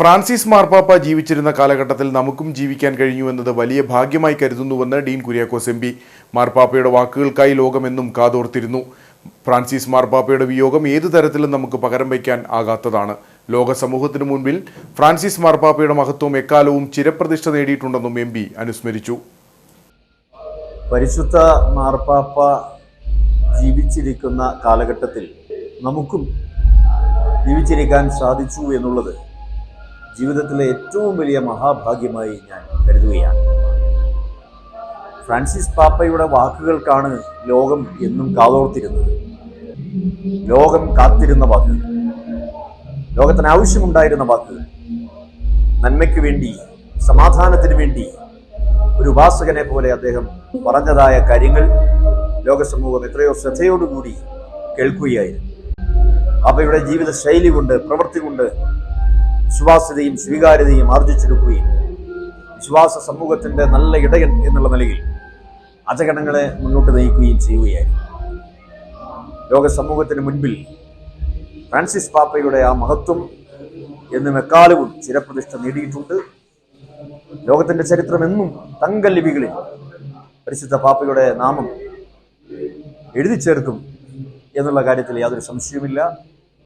Francis മാർപ്പാപ്പ ജീവിച്ചിരുന്ന കാലഘട്ടത്തിൽ നമുക്കും ജീവിക്കാൻ കഴിഞ്ഞുവെന്നത് വലിയ ഭാഗ്യമായി കരുതുന്നുവെന്ന് ഡീൻ കുര്യാക്കോസ് എം പി. മാർപ്പാപ്പയുടെ വാക്കുകൾക്കായി ലോകമെന്നും കാതോർത്തിരുന്നു. ഫ്രാൻസിസ് മാർപ്പാപ്പയുടെ വിയോഗം ഏതു തരത്തിലും നമുക്ക് പകരം വയ്ക്കാൻ ആകാത്തതാണ്. ലോക സമൂഹത്തിനു മുൻപിൽ ഫ്രാൻസിസ് മാർപ്പാപ്പയുടെ മഹത്വം എക്കാലവും ചിരപ്രതിഷ്ഠ നേടിയിട്ടുണ്ടെന്നും എം പി അനുസ്മരിച്ചു. പരിശുദ്ധ മാർപ്പാപ്പ ജീവിച്ചിരിക്കുന്ന കാലഘട്ടത്തിൽ നമുക്കും ജീവിച്ചിരിക്കാൻ സാധിച്ചു എന്നുള്ളത് ജീവിതത്തിലെ ഏറ്റവും വലിയ മഹാഭാഗ്യമായി ഞാൻ കരുതുകയാണ്. ഫ്രാൻസിസ് പാപ്പയുടെ വാക്കുകൾക്കാണ് ലോകം എന്നും കാതോർത്തിരുന്നത്. ലോകം കാത്തിരുന്ന വാക്കുകൾ, ലോകത്തിന് ആവശ്യമുണ്ടായിരുന്ന വാക്കുകൾ, നന്മയ്ക്ക് വേണ്ടി, സമാധാനത്തിന് വേണ്ടി ഒരു ഉപാസകനെ പോലെ അദ്ദേഹം പറഞ്ഞതായ കാര്യങ്ങൾ ലോകസമൂഹം എത്രയോ ശ്രദ്ധയോടുകൂടി കേൾക്കുകയായിരുന്നു. പാപ്പയുടെ ജീവിത ശൈലി കൊണ്ട്, പ്രവൃത്തി കൊണ്ട് വിശ്വാസ്യതയും സ്വീകാര്യതയും ആർജിച്ചെടുക്കുകയും വിശ്വാസ സമൂഹത്തിന്റെ നല്ല ഇടയൻ എന്നുള്ള നിലയിൽ അജഗണങ്ങളെ മുന്നോട്ട് നയിക്കുകയും ചെയ്യുകയായിരുന്നു. ലോക സമൂഹത്തിന് മുൻപിൽ ഫ്രാൻസിസ് പാപ്പയുടെ ആ മഹത്വം എന്നും എക്കാലവും ചിരപ്രതിഷ്ഠ നേടിയിട്ടുണ്ട്. ലോകത്തിന്റെ ചരിത്രം എന്നും തങ്കലിപികളിൽ പരിശുദ്ധ പാപ്പയുടെ നാമം എഴുതി ചേർക്കും എന്നുള്ള കാര്യത്തിൽ യാതൊരു സംശയവുമില്ല.